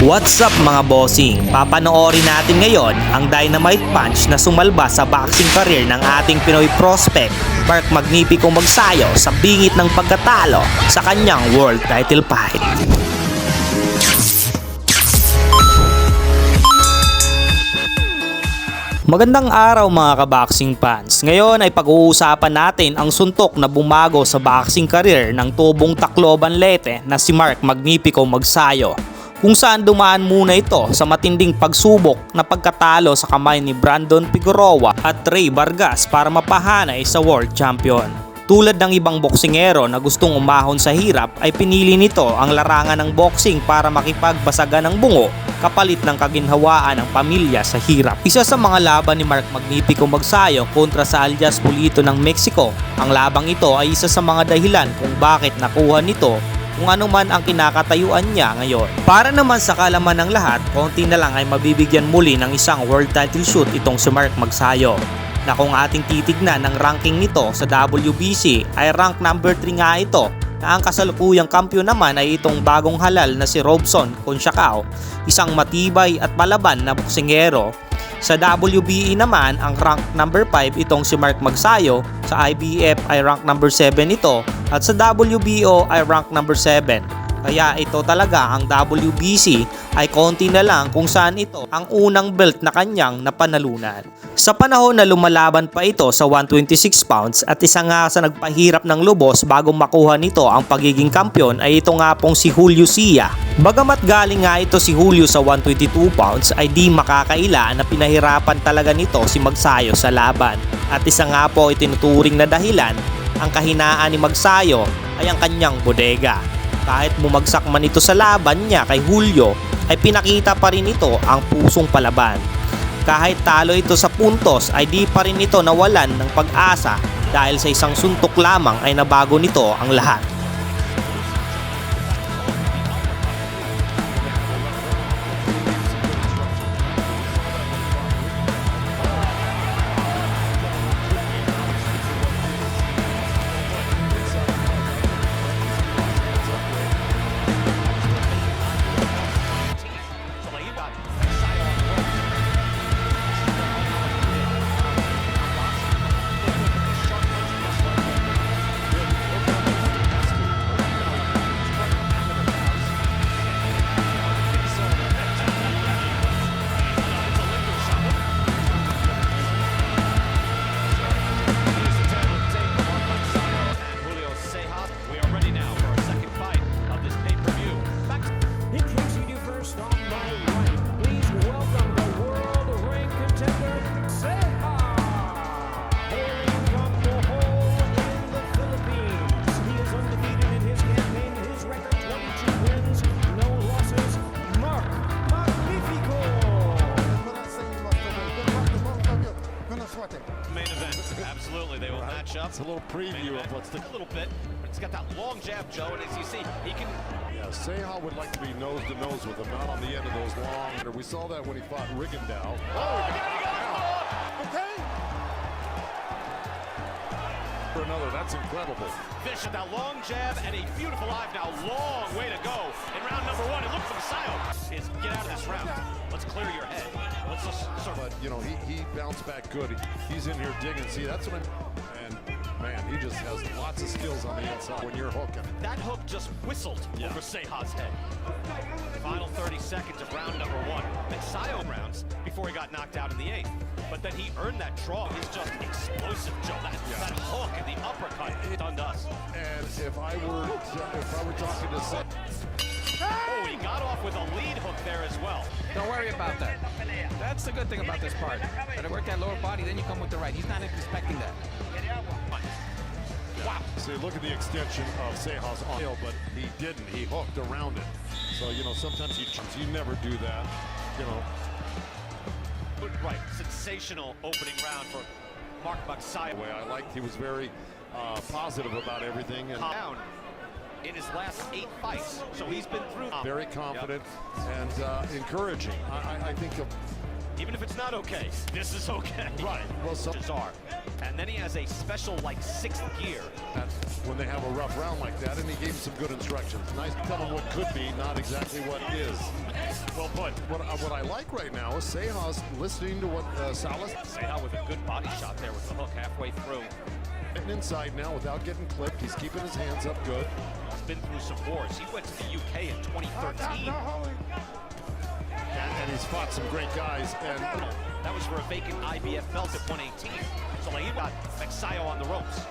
What's up mga bossing? Papanoorin natin ngayon ang dynamite punch na sumalba sa boxing career ng ating Pinoy prospect Mark Magnifico Magsayo sa bingit ng pagkatalo sa kanyang world title fight. Magandang araw mga ka-boxing fans. Ngayon ay pag-uusapan natin ang suntok na bumago sa boxing career ng tubong Tacloban Leyte na si Mark Magnifico Magsayo, kung saan dumaan muna ito sa matinding pagsubok na pagkatalo sa kamay ni Brandon Figueroa at Ray Vargas para mapahanay sa world champion. Tulad ng ibang boksingero na gustong umahon sa hirap ay pinili nito ang larangan ng boxing para makipagbasagan ng bungo kapalit ng kaginhawaan ng pamilya sa hirap. Isa sa mga laban ni Mark Magnifico Magsayo kontra sa alias Pulito ng Mexico. Ang labang ito ay isa sa mga dahilan kung bakit nakuha nito kung ano man ang kinakatayuan niya ngayon. Para naman sa kalaman ng lahat, konti na lang ay mabibigyan muli ng isang world title shoot itong si Mark Magsayo, na kung ating titignan ng ranking nito sa WBC ay rank number 3 nga ito, na ang kasalukuyang kampiyon naman ay itong bagong halal na si Robson Conchacao, isang matibay at palaban na boksingero. Sa WBE naman, ang rank number 5 itong si Mark Magsayo, sa IBF ay rank number 7 ito, at sa WBO ay rank number 7. Kaya ito talaga ang WBC ay konti na lang kung saan ito ang unang belt na kanyang napanalunan. Sa panahon na lumalaban pa ito sa 126 pounds at isa nga sa nagpahirap ng lubos bago makuha nito ang pagiging kampyon ay ito nga pong si Julio Ceja. Bagamat galing nga ito si Julio sa 122 pounds ay di makakaila na pinahirapan talaga nito si Magsayo sa laban. At isa nga po itinuturing na dahilan, ang kahinaan ni Magsayo ay ang kanyang bodega. Kahit bumagsak man ito sa laban niya kay Julio, ay pinakita pa rin ito ang pusong palaban. Kahit talo ito sa puntos ay di pa rin ito nawalan ng pag-asa dahil sa isang suntok lamang ay nabago nito ang lahat. It's a little preview of what's a little bit, but it's got that long jab, Joe, and as you see, he can. Yeah, Ceja would like to be nose to nose with him, not on the end of those long. We saw that when he fought Rigondeaux. Oh, he got out. Okay. For another, that's incredible. Fish with that long jab and a beautiful dive now. Long way to go in round number 1. It looks for Sayo is get out of this round. Let's clear your head. Let's just sort of. But you know, he bounced back good. He's in here digging. See, that's what I'm. And man, he just has lots of skills on the inside when you're hooking. That hook just whistled over Ceja's head. Final 30 seconds of round number 1. Magsayo rounds before he got knocked out in the 8th. But then he earned that draw. He's just explosive, Joe. That hook and the uppercut stunned us. And if I were talking to Oh, he got off with a lead hook there as well. Don't worry about that. That's the good thing about this part. Gotta work that lower body, then you come with the right. He's not expecting that. Wow. See, look at the extension of Ceja's arm, but he didn't. He hooked around it. So, you know, sometimes you never do that, you know. Right. Sensational opening round for Mark Magsayo. I liked he was very positive about everything. And Down in his last 8 fights. So he's been through. Very confident and encouraging. I think Even if it's not okay, this is okay. Right. Well, so bizarre. And then he has a special, like, 6th gear. That's when they have a rough round like that, and he gave him some good instructions. Nice to tell him what could be, not exactly what is. Well, put. What I like right now is Ceja's listening to what Salas Ceja with a good body shot there with the hook halfway through. getting inside now without getting clipped. He's keeping his hands up good. He's been through some wars. He went to the UK in 2013. And he's fought some great guys. And That was for a vacant IBF belt at 118. So like, he got MAGSAYO on the ropes.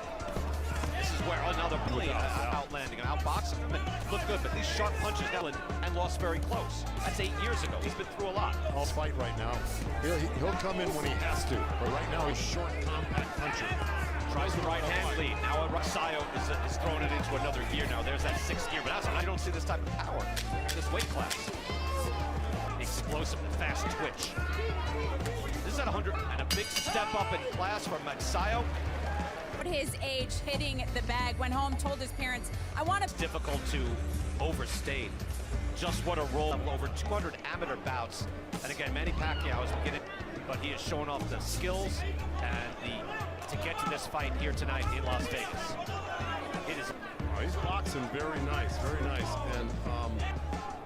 This is where another really outlanding and outboxing him and looked good, but these sharp punches now and lost very close. That's 8 years ago. He's been through a lot. I'll fight right now. He'll come in when he has to, but right now he's short, compact puncher. Tries the right hand lead. Now MAGSAYO is throwing it into another gear now. There's that 6th gear, but I don't see this type of power in this weight class. Explosive, fast twitch. This is at 100 and a big step up in class for MAGSAYO. His age, hitting the bag, went home, told his parents, I want to... Difficult to overstate just what a role. Over 200 amateur bouts. And again, Manny Pacquiao is beginning, but he has shown off the skills and to get to this fight here tonight in Las Vegas. It is... He's boxing very nice, very nice. And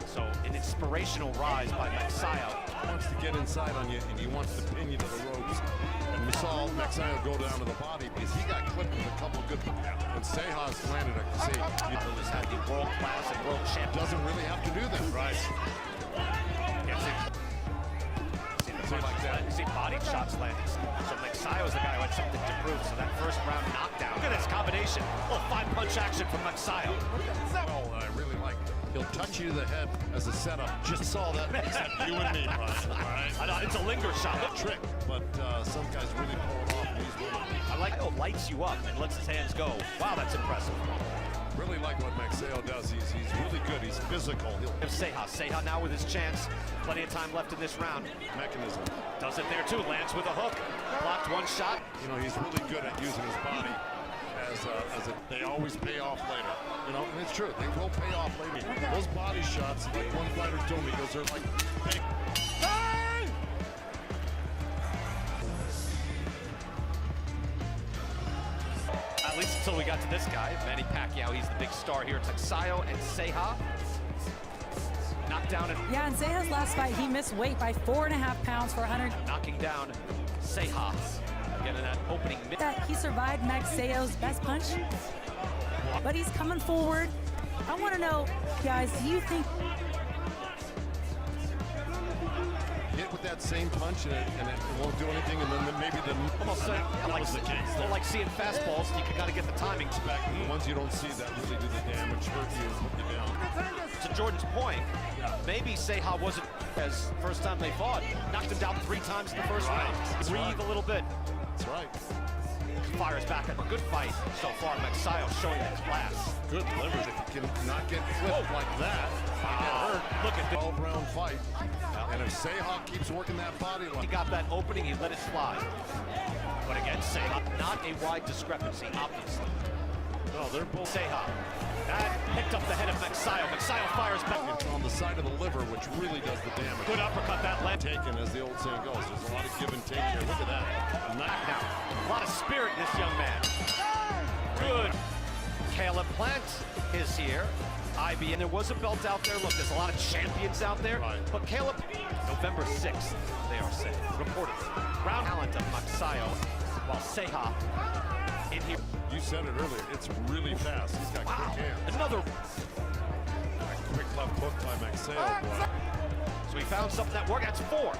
so an inspirational rise by MAGSAYO. He wants to get inside on you, and he wants to pin you to the ropes. And we saw MAGSAYO go down to the body because he got clipped with a couple of good. When Ceja's landed, I can see He's had the world class and world champ. doesn't really have to do that. Right. You see body shots landing. So MAGSAYO is the guy who had something to prove. So that first round knockdown. Look at this combination. Oh, 5-punch action from MAGSAYO. Well, I really like. He'll touch you to the head as a setup. Just saw that. Except you and me, Brian. All right. I know, it's a linger shot. A trick, but some guys really pull it off. And he's winning. I like how it lights you up and lets his hands go. Wow, that's impressive. Really like what MAGSAYO does. He's really good. He's physical. He'll Ceja now with his chance. Plenty of time left in this round. mechanism. Does it there too. Lands with a hook. Blocked one shot. You know, he's really good at using his body as a. They always pay off later. You know, and it's true. They will pay off later. Those body shots, like one fighter told me, goes, they're like. Hey. At least until we got to this guy, Manny Pacquiao. He's the big star here. It's MAGSAYO and Ceja. Knocked down and Yeah, in Ceja's last fight, he missed weight by 4.5 pounds for 100. knocking down Ceja. Getting that opening mid. That he survived MAGSAYO's best punch, but he's coming forward. I want to know, guys, do you think Hit with that same punch and it won't do anything, and then maybe the Almost like seeing fastballs. You got to get the timing back. the ones you don't see that really do the damage, hurt you, and put you down. To Jordan's point, maybe Ceja wasn't as first time they fought. Knocked him down 3 times in the first round. Breathe a little bit. That's right. Fires back at a good fight so far. MAGSAYO showing his class. Good leverage. If you can not get flipped like that, get hurt. Look at this. 12-round fight. And if Ceja keeps working that body He line, got that opening, he let it fly. But again, Ceja, not a wide discrepancy, obviously. no, they're both Ceja, that picked up the head of MAGSAYO. MAGSAYO fires back. on the side of the liver, which really does the damage. Good uppercut, that left. Taken, as the old saying goes. There's a lot of give and take here. Look at that. Back now. A lot of spirit in this young man. Good. Caleb Plant is here. IB, and there was a belt out there. Look, there's a lot of champions out there. Right. But Caleb, November 6th, they are saying, reported. Round talent of MAGSAYO, while Ceja in here. You said it earlier. It's really fast. He's got quick hands. Another. A quick left hook by MAGSAYO. Boy. So he found something that worked. That's 4.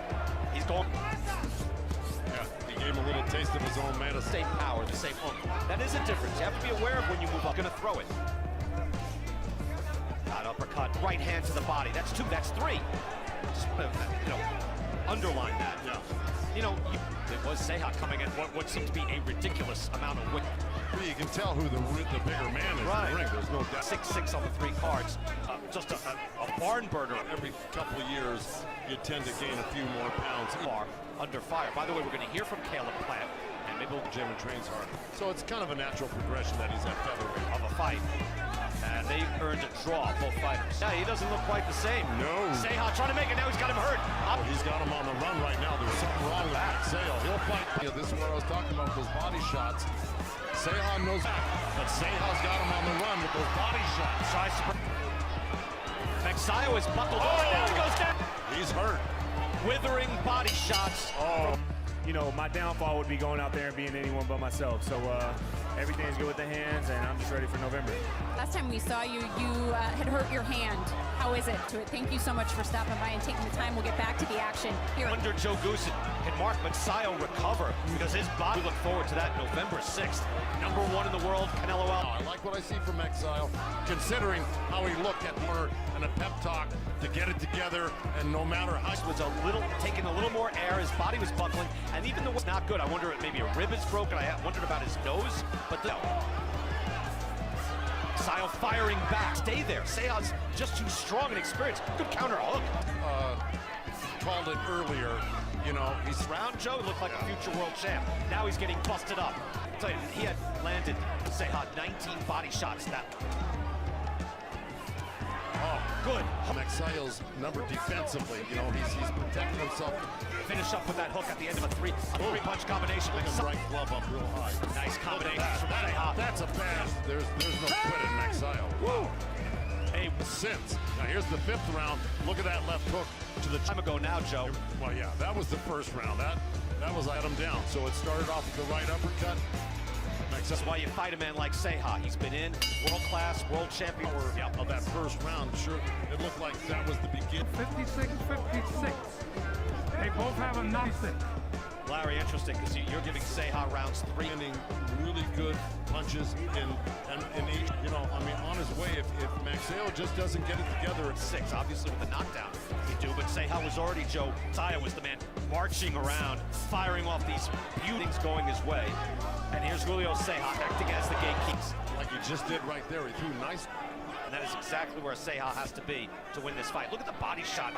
He's going. Yeah, he gave him a little taste of his own medicine. Same power, the same hook. That is a difference. You have to be aware of when you move up. Gonna throw it. Got uppercut, right hand to the body. That's 2, that's 3. Just, underline that. Yeah. It was Ceja coming in what seemed to be a ridiculous amount of weight. You can tell who the bigger man is in the ring. There's no doubt. 6'6" on the 3 cards. Just a barn burner. Every couple of years, you tend to gain a few more pounds. Far under fire. By the way, we're going to hear from Caleb Plant, and maybe we'll Gym and trains hard. So it's kind of a natural progression that he's at featherweight. of a fight. And they earned a draw, both fighters. Yeah, he doesn't look quite the same. No. Ceja trying to make it. Now he's got him hurt. Up. He's got him on the run right now. There's something wrong with MAGSAYO. He'll fight. Yeah, this is what I was talking about, those body shots. Ceja knows that, but Ceja's got him on the run with those body shots. Tries to. MAGSAYO is buckled. Oh, now he goes down. He's withering body shots. Oh, you know, my downfall would be going out there and being anyone but myself. So everything's good with the hands, and I'm just ready for November. Last time we saw you, you had hurt your hand. How is it? Thank you so much for stopping by and taking the time. We'll get back to the action here. Under Joe Goosen, can Mark MAGSAYO recover? Because his body, we look forward to that November 6th. Number 1 in the world, Canelo Alvarez. I like what I see from MAGSAYO, considering how he looked at her and a pep talk to get it together, and no matter how Was taking a little more air. His body was buckling, and even though it's not good, I wonder if maybe a rib is broken. I wondered about his nose, but no. MAGSAYO firing back. Stay there. Ceja's just too strong and experienced. Good counter hook. called it earlier. You know, he's Round Joe looked like a future world champ. Now he's getting busted up. I'll tell you, he had landed, Ceja, 19 body shots that. Oh, good. MAGSAYO's number defensively. You know, he's protecting himself. Finish up with that hook at the end of a three-punch combination. Right glove up real high. Nice combination from Ceja. That's a bad. There's no quit in MAGSAYO. Woo! Hey, Since now here's the 5th round. Look at that left hook to the time ago now, Joe. Well, yeah, that was the first round. That was let him down. So it started off with the right uppercut. That's why you fight a man like Ceja. He's been in world-class, world champion. Of that first round, sure, it looked like that was the beginning. 56-56. They both have a 96. Larry, interesting, because you're giving Ceja rounds 3. Landing really good punches in each. You know, I mean, on his way, if MAGSAYO just doesn't get it together at 6, obviously with the knockdown, you do. But Ceja was already, Joe. Ceja was the man marching around, firing off these things going his way. And here's Julio Ceja acting as the gatekeepers. like he just did right there. He threw nice. And that is exactly where Ceja has to be to win this fight. Look at the body shot.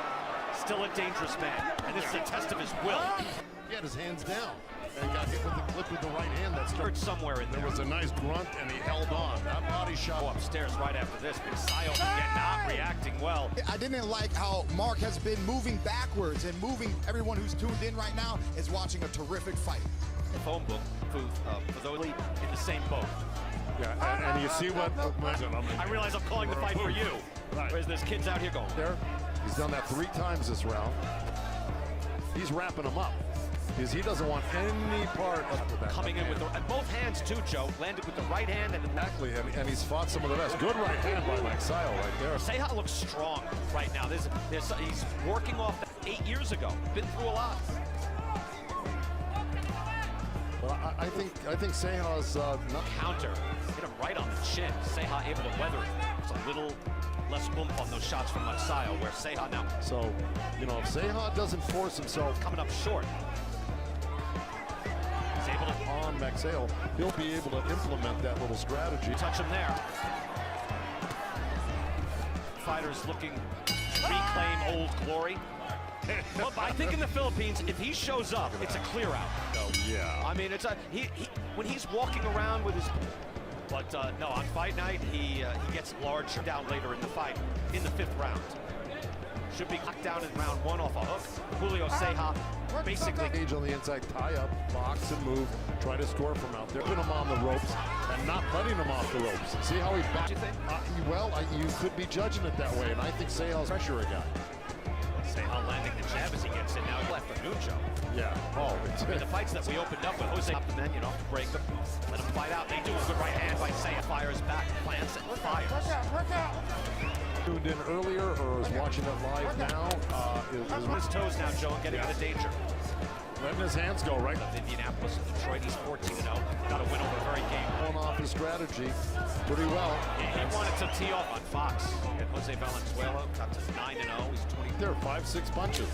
Still a dangerous man. And this is a test of his will. He had his hands down and got hit with the clip with the right hand. That started Somewhere in there. There was a nice grunt, and he held on. That body shot. Go upstairs right after this. MAGSAYO again not reacting well. I didn't like how Mark has been moving backwards and moving. Everyone who's tuned in right now is watching a terrific fight. Phone book for those in the same boat. Yeah, and you see what? I realize I'm calling the fight for you. Right. Whereas there's kids out here going. There, he's done that 3 times this round. He's wrapping him up because he doesn't want any part of that. Coming in with both hands too, Joe. Landed with the right hand and the Exactly, and he's fought some of the best. Good right hand by MAGSAYO right there. Ceja looks strong right now. He's working off that 8 years ago. Been through a lot. Well, I think Ceja's not Counter. Hit him right on the chin. Ceja able to weather it. It's a little less oomph on those shots from MAGSAYO, where Ceja now so. You know, if Ceja doesn't force himself coming up short. He's able to on MAGSAYO, he'll be able to implement that little strategy. touch him there. Fighters looking to reclaim old glory. Well, I think in the Philippines, if he shows up, it's a clear out. Oh, yeah. I mean, it's when he's walking around with his. But no, on fight night, he gets larger down later in the fight, in the 5th round. Should be knocked down in round 1 off a hook. Julio Ceja basically. Cage on the inside, tie up, box and move, try to score from out there. Putting him on the ropes and not letting him off the ropes. See how he back. You think? You could be judging it that way, and I think Ceja's pressure a guy. Ceja landing the jab as he gets in. Now he left for Nucho. Yeah. Oh, it's I mean, the fights that we opened up with, Jose stopped the men, break them, let them fight out. They do a good right hand by Ceja. Fires back, plants it, fires. tuned in earlier or is watching it live now. He's on his toes now, Joe, and getting out of danger. Letting his hands go, right? Of Indianapolis and Detroit, he's 14-0. Got to win over the very game. Pulling off his strategy pretty well. He wanted to tee off on Fox. And Jose Valenzuela got to 9-0. He's 20. There, 5-6 punches.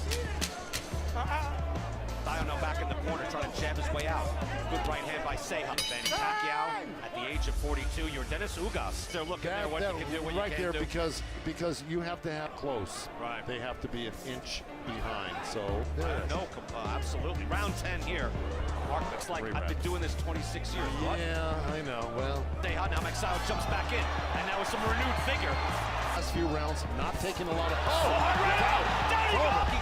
Ceja back in the corner trying to jab his way out. Good right hand by Ceja. Manny Pacquiao at the age of 42. You're Dennis Ugas. They're looking there what you can do, what right you there can't do. because you have to have close. Right. They have to be an inch behind. So No, absolutely. Round 10 here. Mark looks like I've been doing this 26 years. What? Yeah, I know. Well, Ceja now MAGSAYO jumps back in, and now with some renewed vigor. last few rounds, not taking a lot of. Down he